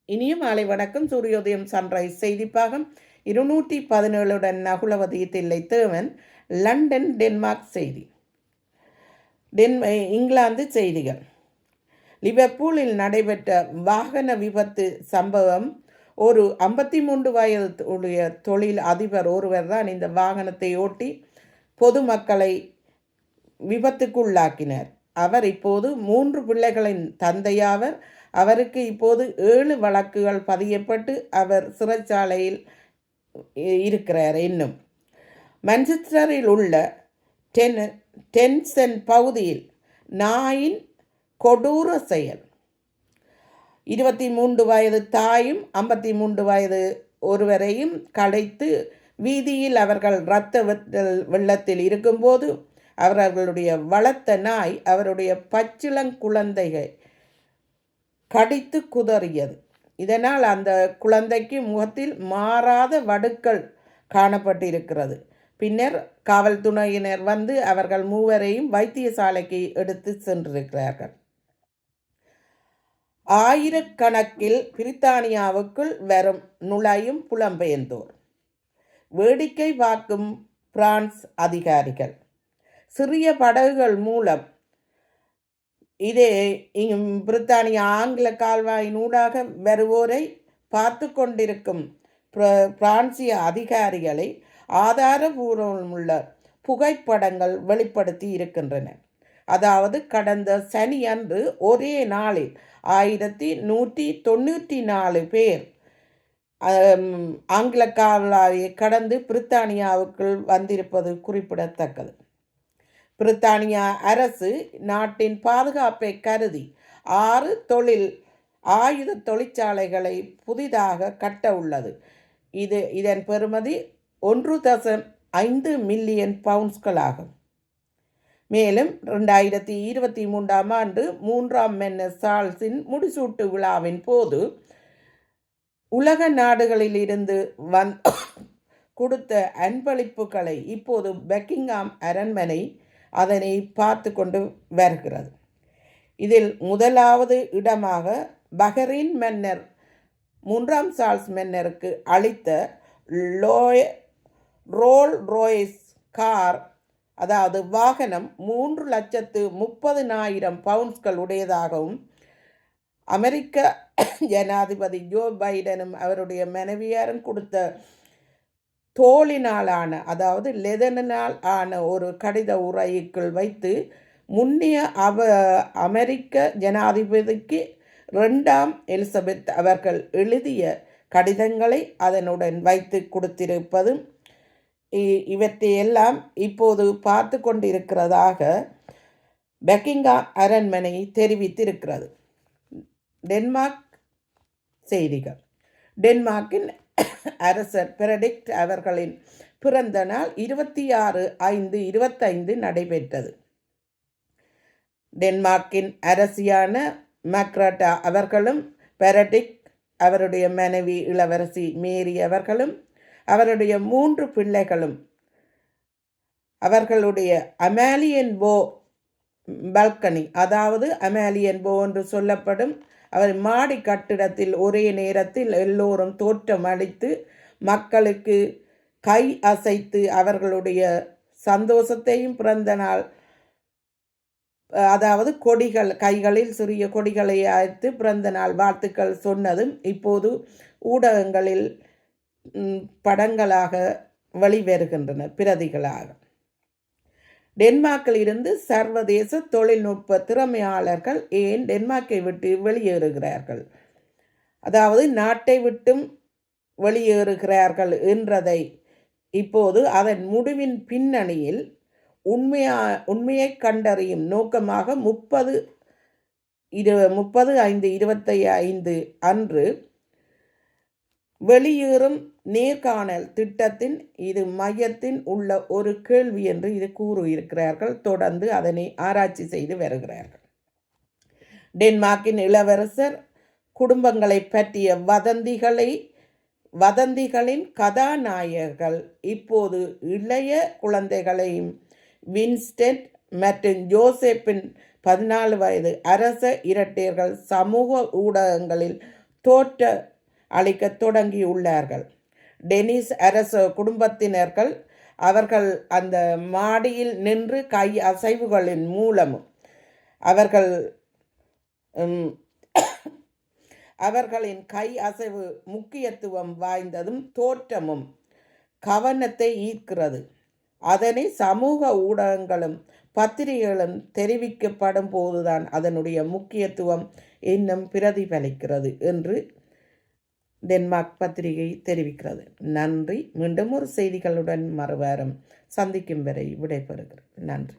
இனிய மாலை வணக்கம். சூரியோதயம் சன்ரைஸ் செய்திப்பாகம் 217 நகுலவதி தில்லை தேவன். லண்டன் டென்மார்க் செய்தி. இங்கிலாந்து செய்திகள். லிவர்பூலில் நடைபெற்ற வாகன விபத்து சம்பவம். ஒரு 53 வயது உடைய தொழில் அதிபர் ஒருவர் தான் இந்த வாகனத்தை ஓட்டி பொதுமக்களை விபத்துக்குள்ளாக்கினார். அவர் இப்போது 3 பிள்ளைகளின் தந்தையாவர். அவருக்கு இப்போது 7 வழக்குகள் பதியப்பட்டு அவர் சிறைச்சாலையில் இருக்கிறார். இன்னும் மான்செஸ்டரில் உள்ள டென்சன் பகுதியில் நாயின் கொடூர செயல். 23 வயது தாயும் 53 வயது ஒருவரையும் கலைத்து வீதியில் அவர்கள் இரத்த வெள்ளத்தில் இருக்கும்போது அவர்களுடைய வளர்த்த நாய் அவருடைய பச்சிளங்குழந்தைகள் கடித்து குதறியது. இதனால் அந்த குழந்தைக்கு முகத்தில் மாறாத வடுக்கள் காணப்பட்டிருக்கிறது. பின்னர் காவல்துறையினர் வந்து அவர்கள் மூவரையும் வைத்தியசாலைக்கு எடுத்து சென்றிருக்கிறார்கள். ஆயிரக்கணக்கில் பிரித்தானியாவுக்குள் வரும் நுழையும் புலம்பெயர்ந்தோர். வேடிக்கை பார்க்கும் பிரான்ஸ் அதிகாரிகள். சிறிய படகுகள் மூலம் இதே பிரித்தானிய ஆங்கில கால்வாயின் ஊடாக வருவோரை பார்த்து கொண்டிருக்கும் பிரான்சிய அதிகாரிகளை ஆதாரபூர்வமுள்ள புகைப்படங்கள் வெளிப்படுத்தி இருக்கின்றன. அதாவது கடந்த சனி அன்று ஒரே நாளில் 1194 பேர் ஆங்கில கால்வாயை கடந்து பிரித்தானியாவுக்குள் வந்திருப்பது குறிப்பிடத்தக்கது. பிரித்தானிய அரசு நாட்டின் பாதுகாப்பை கருதி 6 ஆயுத தொழிற்சாலைகளை புதிதாக கட்ட உள்ளது. இதன் பெறுமதி 1.5 மில்லியன் பவுண்ட்ஸ்களாகும். மேலும் 2023 ஆண்டு 3ஆம் மன்னர் சார்ல்ஸின் முடிசூட்டு விழாவின் போது உலக நாடுகளில் இருந்து கொடுத்த அன்பளிப்புகளை இப்போது பக்கிங்ஹாம் அரண்மனை அதனை பார்த்து கொண்டு வருகிறது. இதில் முதலாவது இடமாக பஹ்ரைன் மன்னர் 3ஆம் சார்ல்ஸ் மன்னருக்கு அளித்த ரோல் ரோய்ஸ் கார், அதாவது வாகனம் 3,30,000 பவுண்ட்ஸ்கள் உடையதாகவும் அமெரிக்க ஜனாதிபதி ஜோ பைடனும் அவருடைய மனைவியாரும் கொடுத்த தோளினாலான, அதாவது லெதனால் ஆன ஒரு கடித உரைக்குள் வைத்து முன்னிய அமெரிக்க ஜனாதிபதிக்கு 2ஆம் எலிசபெத் அவர்கள் எழுதிய கடிதங்களை அதனுடன் வைத்து கொடுத்திருப்பதும் இவற்றையெல்லாம் இப்போது பார்த்து கொண்டிருக்கிறதாக பக்கிங்ஹாம் அரண்மனை தெரிவித்திருக்கிறது. டென்மார்க் செய்திகள். டென்மார்க்கின் அரசர் பெனடிக்ட் அவர்களின் பிறந்த நாள் 26/5/25 நடைபெற்றது. டென்மார்க்கின் அரசியான மார்க்ரெட்டா அவர்களும் பெனடிக்ட் அவருடைய மனைவி இளவரசி மேரி அவர்களும் அவருடைய 3 பிள்ளைகளும் அவர்களுடைய அமேலியன்போ பால்கனி, அதாவது அமேலியன்போ என்று சொல்லப்படும் அவர் மாடி கட்டிடத்தில் ஒரே நேரத்தில் எல்லோரும் தோற்றம் அளித்து மக்களுக்கு கை அசைத்து அவர்களுடைய சந்தோஷத்தையும் பிறந்த நாள், அதாவது கொடிகள் கைகளில் சிறிய கொடிகளை அழைத்து பிறந்த நாள் வாழ்த்துக்கள் சொன்னதும் இப்போது ஊடகங்களில் படங்களாக வெளிவருகின்றன, பிரதிகளாக. டென்மார்க்கில் இருந்து சர்வதேச தொழில்நுட்ப திறமையாளர்கள் ஏன் டென்மார்க்கை விட்டு வெளியேறுகிறார்கள், அதாவது நாட்டை விட்டும் வெளியேறுகிறார்கள் என்றதை இப்போது அதன் முடிவின் பின்னணியில் உண்மையை கண்டறியும் நோக்கமாக 30/5/25 அன்று வெளியேறும் நேர்காணல் திட்டத்தின் இது மையத்தின் உள்ள ஒரு கேள்வி என்று இது கூறியிருக்கிறார்கள். தொடர்ந்து அதனை ஆராய்ச்சி செய்து வருகிறார்கள். டென்மார்க்கின் இளவரசர் குடும்பங்களை பற்றிய வதந்திகளின் கதாநாயகர்கள் இப்போது இளைய குழந்தைகளையும் வின்ஸ்டன்ட் மற்றும் ஜோசப்பின் 14 வயது அரச இரட்டையர்கள் சமூக ஊடகங்களில் தோற்ற அளிக்கத் தொடங்கியுள்ளார்கள். டெனிஸ் அரச குடும்பத்தினர்கள் அவர்கள் அந்த மாடியில் நின்று கை அசைவுகளின் மூலமும் அவர்களின் கை அசைவு முக்கியத்துவம் வாய்ந்ததும் தோற்றமும் கவனத்தை ஈர்க்கிறது. அதனை சமூக ஊடகங்களும் பத்திரிகைகளும் தெரிவிக்கப்படும் போதுதான் அதனுடைய முக்கியத்துவம் இன்னும் பிரதிபலிக்கிறது என்று டென்மார்க் பத்திரிகை தெரிவிக்கிறது. நன்றி. மீண்டும் ஒரு செய்திகளுடன் மறுவாரம் சந்திக்கும் வரை விடைபெறுகிறேன். நன்றி.